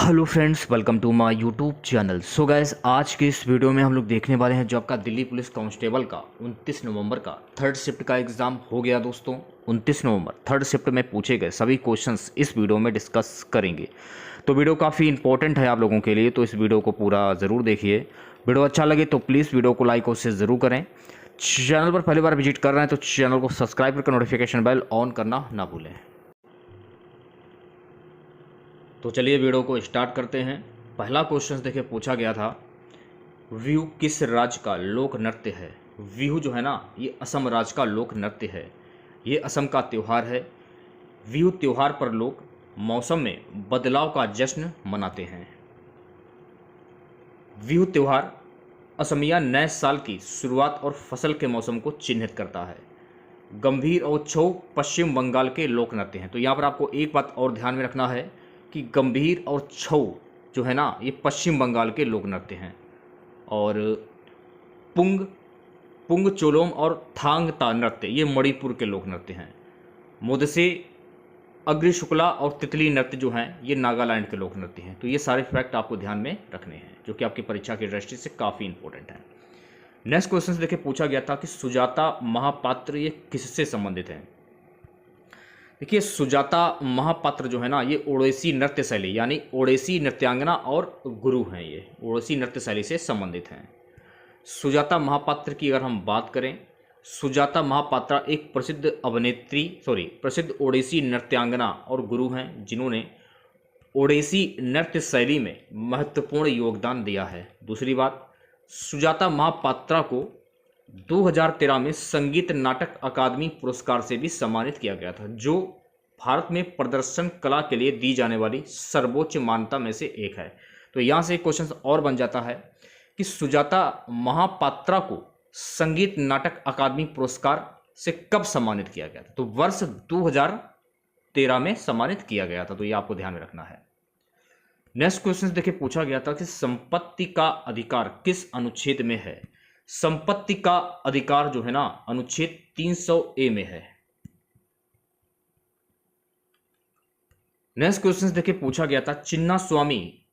Hello friends, welcome to my YouTube channel. So guys, आज के इस वीडियो में हम लोग देखने वाले हैं जो आपका दिल्ली पुलिस कांस्टेबल का 29 नवंबर का थर्ड शिफ्ट का एग्ज़ाम हो गया दोस्तों। 29 नवंबर थर्ड शिफ्ट में पूछे गए सभी क्वेश्चंस इस वीडियो में डिस्कस करेंगे। तो वीडियो काफ़ी इंपॉर्टेंट है आप लोगों के लिए, तो इस वीडियो को पूरा ज़रूर देखिए। वीडियो अच्छा लगे तो प्लीज़ वीडियो को लाइक और शेयर ज़रूर करें। चैनल पर पहली बार विजिट कर रहे हैं तो चैनल को सब्सक्राइब करके नोटिफिकेशन बेल ऑन करना ना भूलें। तो चलिए वीडियो को स्टार्ट करते हैं। पहला क्वेश्चन देखिए पूछा गया था, बिहू किस राज्य का लोक नृत्य है। बिहू जो है ना, ये असम राज्य का लोक नृत्य है। ये असम का त्यौहार है। बिहू त्यौहार पर लोग मौसम में बदलाव का जश्न मनाते हैं। बिहू त्यौहार असमिया नए साल की शुरुआत और फसल के मौसम को चिन्हित करता है। गंभीर और छऊ पश्चिम बंगाल के लोक नृत्य हैं। तो यहाँ पर आपको एक बात और ध्यान में रखना है कि गंभीर और छऊ जो है ना, ये पश्चिम बंगाल के लोक नृत्य हैं। और पुंग पुंग चोलोम और थांगता नृत्य ये मणिपुर के लोक नृत्य हैं। मुदसे, अग्नि शुक्ला और तितली नृत्य जो हैं ये नागालैंड के लोक नृत्य हैं। तो ये सारे फैक्ट आपको ध्यान में रखने हैं जो कि आपकी परीक्षा की दृष्टि से काफ़ी इंपॉर्टेंट है। नेक्स्ट क्वेश्चन देखिए पूछा गया था कि सुजाता महापात्र ये किससे संबंधित है। देखिए, सुजाता महापात्र जो है ना, ये ओडिसी नृत्य शैली यानी ओडिसी नृत्यांगना और गुरु हैं। ये ओडिसी नृत्य शैली से संबंधित हैं। सुजाता महापात्र की अगर हम बात करें, सुजाता महापात्रा एक प्रसिद्ध ओडिसी नृत्यांगना और गुरु हैं जिन्होंने ओडिसी नृत्य शैली में महत्वपूर्ण योगदान दिया है। दूसरी बात, सुजाता महापात्रा को 2013 में संगीत नाटक अकादमी पुरस्कार से भी सम्मानित किया गया था, जो भारत में प्रदर्शन कला के लिए दी जाने वाली सर्वोच्च मान्यता में से एक है। तो यहाँ से एक क्वेश्चन और बन जाता है कि सुजाता महापात्रा को संगीत नाटक अकादमी पुरस्कार से कब सम्मानित किया गया था। तो वर्ष 2013 में सम्मानित किया गया था। तो ये आपको ध्यान में रखना है। नेक्स्ट क्वेश्चन देखिए पूछा गया था कि संपत्ति का अधिकार किस अनुच्छेद में है। संपत्ति का अधिकार जो है ना, अनुच्छेद 300A में है। नेक्स्ट क्वेश्चन देखिए पूछा गया था, चिन्ना स्वामी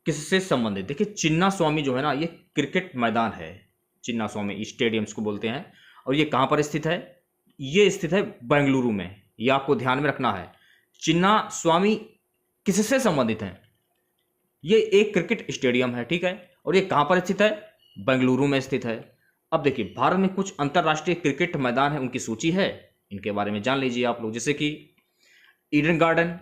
किससे संबंधित। देखिए, चिन्ना स्वामी जो है ना, ये क्रिकेट मैदान है। चिन्ना स्वामी स्टेडियम्स को बोलते हैं। और ये कहां पर स्थित है? ये स्थित है बेंगलुरु में। ये आपको ध्यान में रखना है। चिन्ना स्वामी किससे संबंधित है? ये एक क्रिकेट स्टेडियम है, ठीक है। और ये कहां पर स्थित है? बेंगलुरु में स्थित है। अब देखिए, भारत में कुछ अंतर्राष्ट्रीय क्रिकेट मैदान है, उनकी सूची है, इनके बारे में जान लीजिए आप लोग। जैसे कि ईडन गार्डन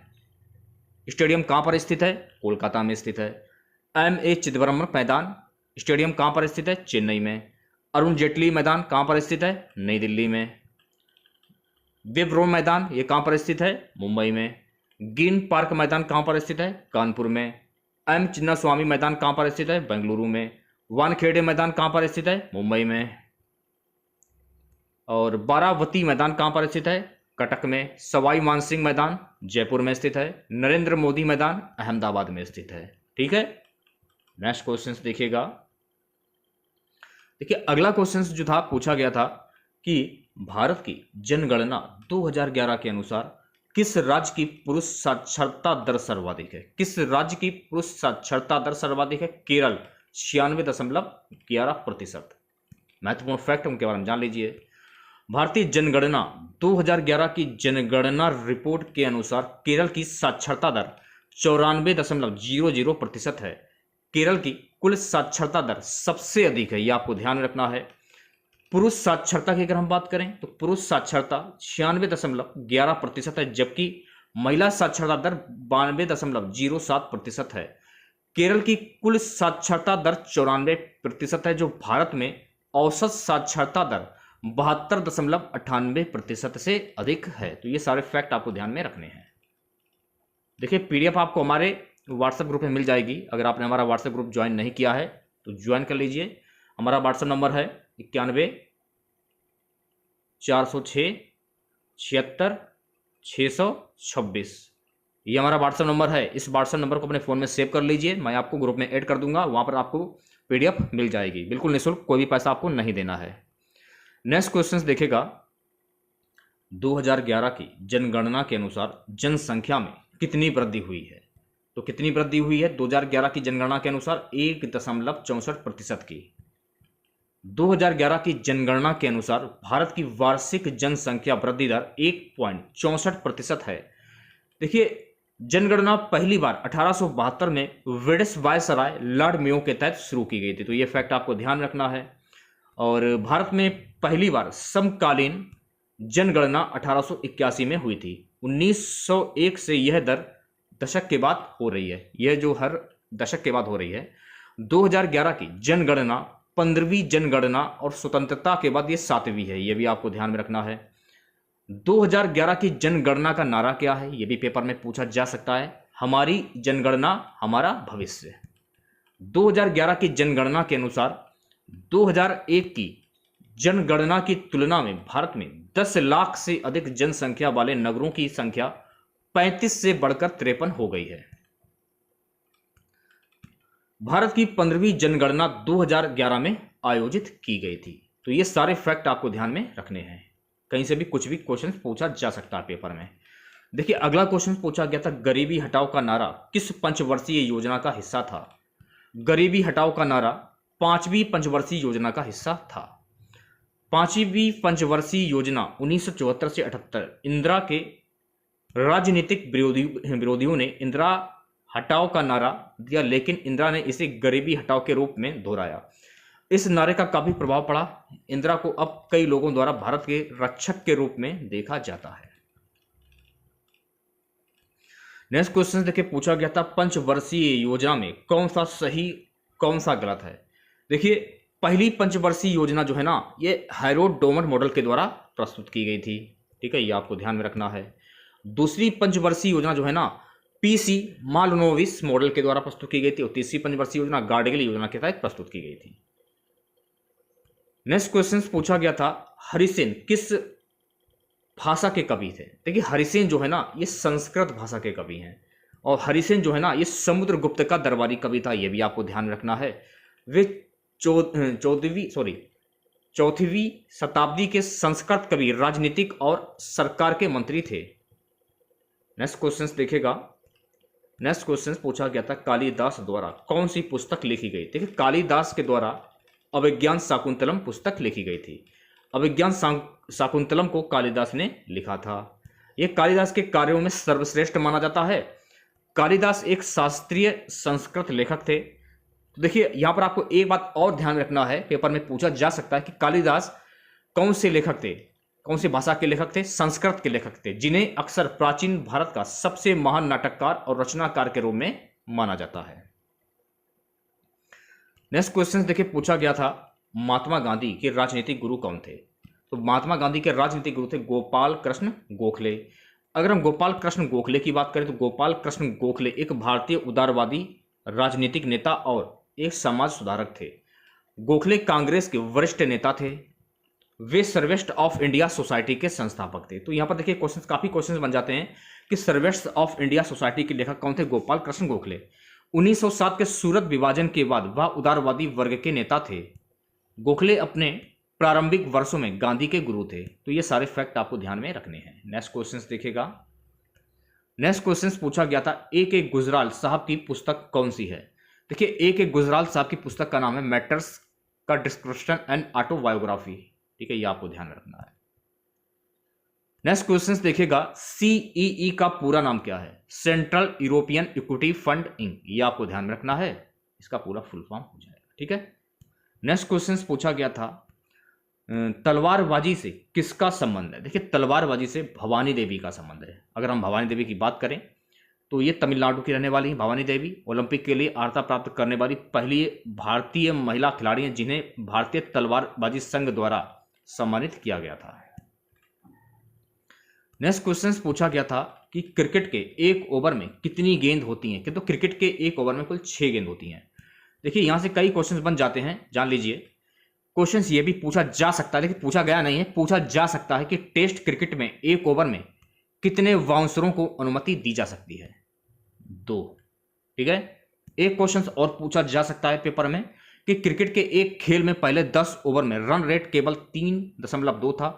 स्टेडियम कहां पर स्थित है? कोलकाता में स्थित है। M.A. चिदम्बरम मैदान स्टेडियम कहां पर स्थित है? चेन्नई में। अरुण जेटली मैदान कहां पर स्थित है? नई दिल्ली में। विप्रो मैदान ये कहां पर स्थित है? मुंबई में। ग्रीन पार्क मैदान कहां पर स्थित है? कानपुर में। एम चिन्नास्वामी मैदान कहां पर स्थित है? बेंगलुरु में। वानखेड़े मैदान कहां पर स्थित है? मुंबई में। और बारावती मैदान कहां पर स्थित है? कटक में। सवाई मानसिंह मैदान जयपुर में स्थित है। नरेंद्र मोदी मैदान अहमदाबाद में स्थित है, ठीक है। नेक्स्ट क्वेश्चन देखिएगा। देखिए, अगला क्वेश्चन जो था पूछा गया था कि भारत की जनगणना 2011 के अनुसार किस राज्य की पुरुष साक्षरता दर सर्वाधिक है? किस राज्य की पुरुष साक्षरता दर सर्वाधिक है? केरल 96.11%। महत्वपूर्ण फैक्ट उनके बारे में जान लीजिए। भारतीय जनगणना 2011 की जनगणना रिपोर्ट के अनुसार केरल की साक्षरता दर 94.00% है। केरल की कुल साक्षरता दर सबसे अधिक है, यह आपको ध्यान रखना है। पुरुष साक्षरता की अगर हम बात करें तो पुरुष साक्षरता 96.11% है, जबकि महिला साक्षरता दर 92.07% है। केरल की कुल साक्षरता दर 94% है, जो भारत में औसत साक्षरता दर 72.98% से अधिक है। तो ये सारे फैक्ट आपको ध्यान में रखने हैं। देखिए, PDF आपको हमारे व्हाट्सएप ग्रुप में मिल जाएगी। अगर आपने हमारा व्हाट्सएप ग्रुप ज्वाइन नहीं किया है तो ज्वाइन कर लीजिए। हमारा व्हाट्सएप नंबर है 91-406-76-626। ये हमारा व्हाट्सएप नंबर है। इस व्हाट्सएप नंबर को अपने फ़ोन में सेव कर लीजिए। मैं आपको ग्रुप में ऐड कर दूंगा, वहाँ पर आपको PDF मिल जाएगी, बिल्कुल निःशुल्क, कोई भी पैसा आपको नहीं देना है। नेक्स्ट क्वेश्चन देखेगा, 2011 की जनगणना के अनुसार जनसंख्या में कितनी वृद्धि हुई है। तो कितनी वृद्धि हुई है 2011 की जनगणना के अनुसार? 1.64% की। 2011 की जनगणना के अनुसार भारत की वार्षिक जनसंख्या वृद्धि दर 1.64% है। देखिए, जनगणना पहली बार 1872 में ब्रिटिश वायसराय लॉर्ड मेयो के तहत शुरू की गई थी, तो ये फैक्ट आपको ध्यान रखना है। और भारत में पहली बार समकालीन जनगणना 1881 में हुई थी। 1901 से यह दर दशक के बाद हो रही है, यह जो हर दशक के बाद हो रही है। 2011 की जनगणना 15वीं जनगणना और स्वतंत्रता के बाद ये 7वीं है, यह भी आपको ध्यान में रखना है। 2011 की जनगणना का नारा क्या है, यह भी पेपर में पूछा जा सकता है। हमारी जनगणना हमारा भविष्य। 2011 की जनगणना के अनुसार 2001 की जनगणना की तुलना में भारत में 10 लाख से अधिक जनसंख्या वाले नगरों की संख्या 35 से बढ़कर 53 हो गई है। भारत की 15वीं जनगणना 2011 में आयोजित की गई थी। तो ये सारे फैक्ट आपको ध्यान में रखने हैं, कहीं से भी कुछ भी क्वेश्चन पूछा जा सकता है पेपर में। देखिए, अगला क्वेश्चन पूछा गया था, गरीबी हटाओ का नारा किस पंचवर्षीय योजना का हिस्सा था? गरीबी हटाओ का नारा 5वीं पंचवर्षीय योजना का हिस्सा था। 5वीं पंचवर्षीय योजना 1974 से 78 इंदिरा के राजनीतिक विरोधियों ने इंदिरा हटाओ का नारा दिया, लेकिन इंदिरा ने इसे गरीबी हटाओ के रूप में दोहराया। इस नारे का काफी प्रभाव पड़ा। इंदिरा को अब कई लोगों द्वारा भारत के रक्षक के रूप में देखा जाता है। नेक्स्ट क्वेश्चन देखिए, पूछा गया था पंचवर्षीय योजना में कौन सा सही कौन सा गलत है? देखिए, पहली पंचवर्षीय योजना जो है ना, ये हैरोल्ड डोमर मॉडल के द्वारा प्रस्तुत की गई थी, ठीक है, ये आपको ध्यान में रखना है। दूसरी पंचवर्षीय योजना जो है ना, पीसी मालनोविस मॉडल के द्वारा प्रस्तुत की गई थी, और तीसरी पंचवर्षीय योजना गार्डगिल योजना के तहत प्रस्तुत की गई थी। नेक्स्ट क्वेश्चन पूछा गया था, हरिसेन किस भाषा के कवि थे? देखिए, हरिसेन जो है ना, ये संस्कृत भाषा के कवि हैं, और हरिसेन जो है ना, ये समुद्रगुप्त का दरबारी कवि था, ये भी आपको ध्यान रखना है। वे चौथीवीं शताब्दी के संस्कृत कवि, राजनीतिक और सरकार के मंत्री थे। नेक्स्ट क्वेश्चन देखिएगा, नेक्स्ट क्वेश्चन पूछा गया था, कालिदास द्वारा कौन सी पुस्तक लिखी गई? देखिए, कालिदास के द्वारा अभिज्ञान शाकुंतलम पुस्तक लिखी गई थी। अभिज्ञान शाकुंतलम को कालिदास ने लिखा था। यह कालिदास के कार्यों में सर्वश्रेष्ठ माना जाता है। कालिदास एक शास्त्रीय संस्कृत लेखक थे। तो देखिए, यहां पर आपको एक बात और ध्यान रखना है, पेपर में पूछा जा सकता है कि कालिदास कौन से लेखक थे, कौन सी भाषा के लेखक थे? संस्कृत के लेखक थे, जिन्हें अक्सर प्राचीन भारत का सबसे महान नाटककार और रचनाकार के रूप में माना जाता है। नेक्स्ट क्वेश्चन देखिए, पूछा गया था, महात्मा गांधी के राजनीतिक गुरु कौन थे? तो महात्मा गांधी के राजनीतिक गुरु थे गोपाल कृष्ण गोखले। अगर हम गोपाल कृष्ण गोखले की बात करें तो गोपाल कृष्ण गोखले एक भारतीय उदारवादी राजनीतिक नेता और एक समाज सुधारक थे। गोखले कांग्रेस के वरिष्ठ नेता थे। वे सर्वेस्ट ऑफ इंडिया सोसाइटी के संस्थापक थे। तो यहां पर देखिए, काफी क्वेश्चंस बन जाते हैं कि सर्वेस्ट ऑफ इंडिया सोसाइटी के लेखक कौन थे? गोपाल कृष्ण गोखले। 1907 के सूरत विभाजन के बाद वह उदारवादी वर्ग के नेता थे। गोखले अपने प्रारंभिक वर्षों में गांधी के गुरु थे। तो ये सारे फैक्ट आपको ध्यान में रखने हैं। नेक्स्ट क्वेश्चन देखिएगा, नेक्स्ट क्वेश्चन पूछा गया था, ए.के. गुजराल साहब की पुस्तक कौन सी है? देखिए, ए.के. गुजराल साहब की पुस्तक का नाम है मैटर्स का डिस्क्रिप्शन एंड ऑटोबायोग्राफी, ठीक है, ये आपको ध्यान में रखना है। नेक्स्ट क्वेश्चन देखिएगा, सीईई का पूरा नाम क्या है? Central European equity fund inc, ये आपको ध्यान में रखना है, इसका पूरा फुल फॉर्म हो जाएगा, ठीक है। नेक्स्ट क्वेश्चन पूछा गया था, तलवारबाजी से किसका संबंध है? देखिए, तलवारबाजी से भवानी देवी का संबंध है। अगर हम भवानी देवी की बात करें तो ये तमिलनाडु की रहने वाली भवानी देवी ओलंपिक के लिए अर्हता प्राप्त करने वाली पहली भारतीय महिला खिलाड़ी हैं, जिन्हें भारतीय तलवारबाजी संघ द्वारा सम्मानित किया गया था। नेक्स्ट क्वेश्चन पूछा गया था कि क्रिकेट के एक ओवर में कितनी गेंद होती हैं? तो क्रिकेट के एक ओवर में कुल 6 गेंद होती हैं। देखिए, यहां से कई क्वेश्चंस बन जाते हैं, जान लीजिए। क्वेश्चंस ये भी पूछा जा सकता है, लेकिन पूछा गया नहीं है, पूछा जा सकता है कि टेस्ट क्रिकेट में एक ओवर में कितने बाउंसरों को अनुमति दी जा सकती है? 2, ठीक है। एक क्वेश्चन और पूछा जा सकता है पेपर में कि क्रिकेट के एक खेल में पहले 10 ओवर में रन रेट केवल 3.2 था,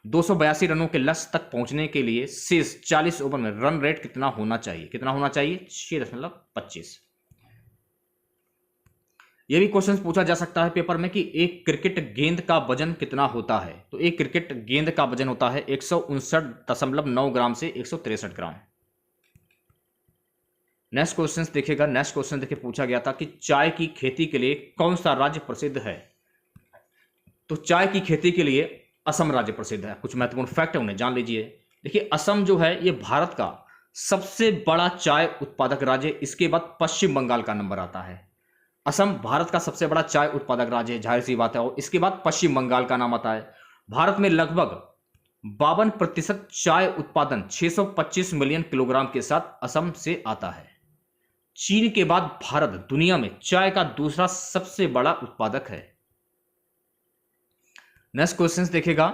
282 रनों के लक्ष्य तक पहुंचने के लिए शेष 40 ओवर में रन रेट कितना होना चाहिए? कितना होना चाहिए? 6.25। यह भी क्वेश्चन पूछा जा सकता है पेपर में कि एक क्रिकेट गेंद का वजन कितना होता है। तो एक क्रिकेट गेंद का वजन होता है 159.9 ग्राम से 163 ग्राम। नेक्स्ट क्वेश्चन देखिएगा। नेक्स्ट क्वेश्चन देखिए पूछा गया था कि चाय की खेती के लिए कौन सा राज्य प्रसिद्ध है? तो चाय की खेती के लिए असम राज्य प्रसिद्ध है। कुछ महत्वपूर्ण फैक्ट है उन्हें जान लीजिए। देखिए असम जो है ये भारत का सबसे बड़ा चाय उत्पादक राज्य है। इसके बाद पश्चिम बंगाल का नंबर आता है। असम भारत का सबसे बड़ा चाय उत्पादक राज्य है, जाहिर सी बात है। और इसके बाद पश्चिम बंगाल का नाम आता है। भारत में लगभग 52% चाय उत्पादन 625 मिलियन किलोग्राम के साथ असम से आता है। चीन के बाद भारत दुनिया में चाय का दूसरा सबसे बड़ा उत्पादक है। नेक्स्ट क्वेश्चन देखिएगा।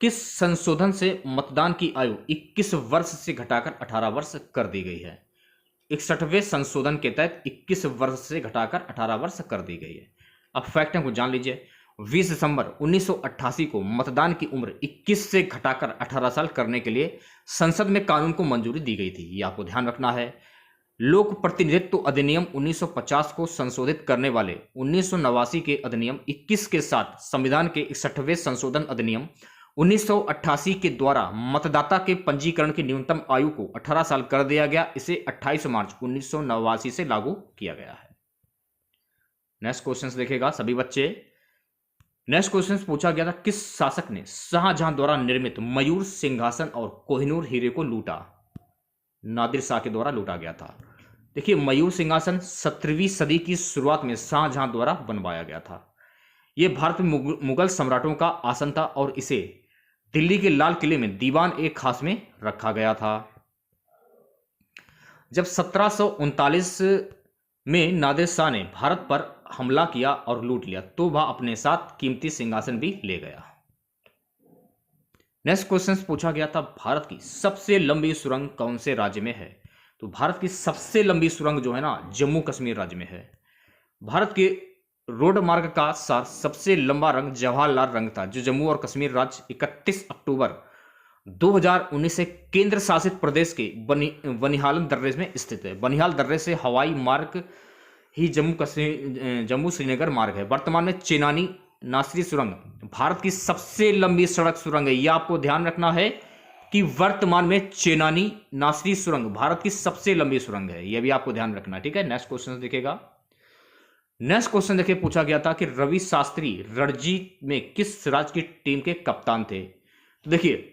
किस संशोधन से मतदान की आयु 21 वर्ष से घटाकर 18 वर्ष कर दी गई है? 61वें संशोधन के तहत 21 वर्ष से घटाकर 18 वर्ष कर दी गई है। अब फैक्ट को जान लीजिए। 20 दिसंबर 1988 को मतदान की उम्र 21 से घटाकर 18 साल करने के लिए संसद में कानून को मंजूरी दी गई थी। यह आपको ध्यान रखना है। लोक प्रतिनिधित्व अधिनियम 1950 को संशोधित करने वाले 1989 के अधिनियम 21 के साथ संविधान के 61वें संशोधन अधिनियम 1988 के द्वारा मतदाता के पंजीकरण की न्यूनतम आयु को 18 साल कर दिया गया। इसे 28 मार्च 1989 से लागू किया गया है। नेक्स्ट क्वेश्चन देखेगा सभी बच्चे। नेक्स्ट क्वेश्चन पूछा गया था किस शासक ने शाहजहां द्वारा निर्मित मयूर सिंहासन और कोहिनूर हीरे को लूटा? नादिर शाह के द्वारा लूटा गया था। देखिए मयूर सिंहासन 17वीं सदी की शुरुआत में शाहजहां द्वारा बनवाया गया था। यह भारत में मुगल सम्राटों का आसन था और इसे दिल्ली के लाल किले में दीवान एक खास में रखा गया था। जब 1739 में नादिर शाह ने भारत पर हमला किया और लूट लिया तो वह अपने साथ कीमती सिंहासन भी ले गया। नेक्स्ट क्वेश्चन पूछा गया था भारत की सबसे लंबी सुरंग कौन से राज्य में है? तो भारत की सबसे लंबी सुरंग जो है ना जम्मू कश्मीर राज्य में है। भारत के रोड मार्ग का सबसे लंबा रंग जवाहरलाल रंग था जो जम्मू और कश्मीर राज्य 31 अक्टूबर 2019 से केंद्र शासित प्रदेश के बनिहाल दर्रे में स्थित है। बनिहाल दर्रे से हवाई मार्ग ही जम्मू श्रीनगर मार्ग है। वर्तमान में चेनानी नासरी सुरंग भारत की सबसे लंबी सड़क सुरंग है। यह आपको ध्यान रखना है कि वर्तमान में चेनानी नासरी सुरंग भारत की सबसे लंबी सुरंग है। यह भी आपको ध्यान रखना है, ठीक है। नेक्स्ट क्वेश्चन देखिएगा। नेक्स्ट क्वेश्चन देखिए पूछा गया था कि रवि शास्त्री रणजी में किस राज्य की टीम के कप्तान थे? तो देखिए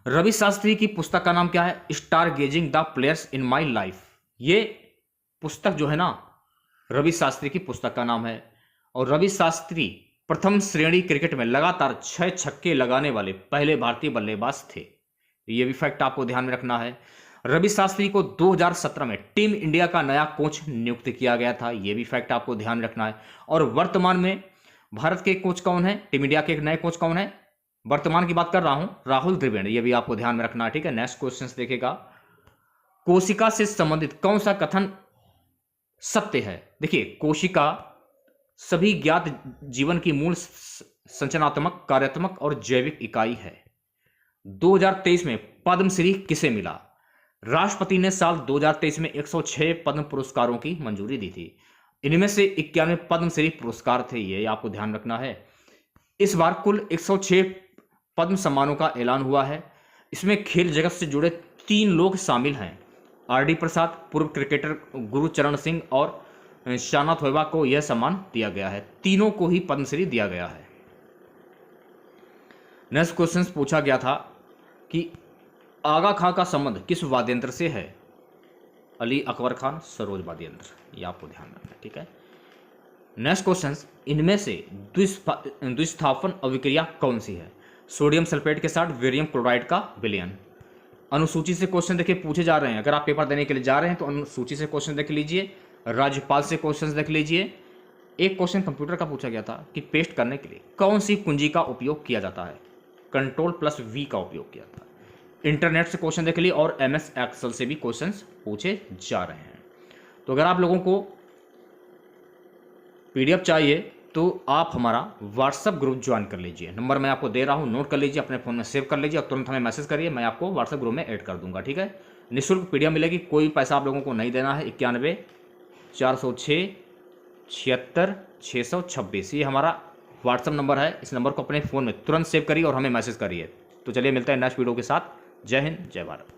रवि शास्त्री की पुस्तक का नाम क्या है? Star gazing the players in my life. ये पुस्तक जो है ना रवि शास्त्री की पुस्तक का नाम है। और रवि शास्त्री प्रथम श्रेणी क्रिकेट में लगातार 6 छक्के लगाने वाले पहले भारतीय बल्लेबाज थे। ये भी फैक्ट आपको ध्यान में रखना है। रवि शास्त्री को 2017 में टीम इंडिया का नया कोच नियुक्त किया गया था। यह भी फैक्ट आपको ध्यान रखना है। और वर्तमान में भारत के कोच कौन है? टीम इंडिया के एक नए कोच कौन है? वर्तमान की बात कर रहा हूं, राहुल द्रविड़। यह भी आपको ध्यान में रखना है, ठीक है। नेक्स्ट क्वेश्चन देखेगा। कोशिका से संबंधित कौन सा कथन सत्य है? देखिए कोशिका सभी ज्ञात जीवन की मूल संरचनात्मक, कार्यात्मक और जैविक इकाई है। 2023 में पद्मश्री किसे मिला? राष्ट्रपति ने साल 2023 में 106 पद्म पुरस्कारों की मंजूरी दी थी। इनमें से 91 पद्मश्री पुरस्कार थे। ये आपको ध्यान रखना है। इस बार कुल 106 पद्म सम्मानों का ऐलान हुआ है। इसमें खेल जगत से जुड़े 3 लोग शामिल हैं। आर.डी. प्रसाद, पूर्व क्रिकेटर गुरचरण सिंह और शाना थोइबा को यह सम्मान दिया गया है। तीनों को ही पद्मश्री दिया गया है। नेक्स्ट क्वेश्चन पूछा गया था कि आगा खां का संबंध किस वाद्ययंत्र से है? अली अकबर खान सरोज वाद्ययंत्र। यह आपको ध्यान रखना है, ठीक है। नेक्स्ट क्वेश्चन, इनमें से द्विस्थापन अभिक्रिया कौन सी है? सोडियम सल्फेट के साथ वेरियम क्लोराइड का विलयन। अनुसूची से क्वेश्चन देखिए पूछे जा रहे हैं। अगर आप पेपर देने के लिए जा रहे हैं तो अनुसूची से क्वेश्चन देख लीजिए, राज्यपाल से क्वेश्चन देख लीजिए। एक क्वेश्चन कंप्यूटर का पूछा गया था कि पेस्ट करने के लिए कौन सी कुंजी का उपयोग किया जाता है? Ctrl+V का उपयोग किया था। इंटरनेट से क्वेश्चन देख लीजिए और MS एक्सेल से भी क्वेश्चन पूछे जा रहे हैं। तो अगर आप लोगों को PDF चाहिए तो आप हमारा व्हाट्सअप ग्रुप ज्वाइन कर लीजिए। नंबर मैं आपको दे रहा हूँ, नोट कर लीजिए, अपने फ़ोन में सेव कर लीजिए और तुरंत हमें मैसेज करिए, मैं आपको व्हाट्सअप ग्रुप में ऐड कर दूंगा। ठीक है, निःशुल्क पीडीएफ मिलेगी, कोई पैसा आप लोगों को नहीं देना है। 91 406 76 626 ये हमारा व्हाट्सअप नंबर है। इस नंबर को अपने फ़ोन में तुरंत सेव करिए और हमें मैसेज करिए। तो चलिए मिलते हैं नेक्स्ट वीडियो के साथ। जय हिंद, जय भारत।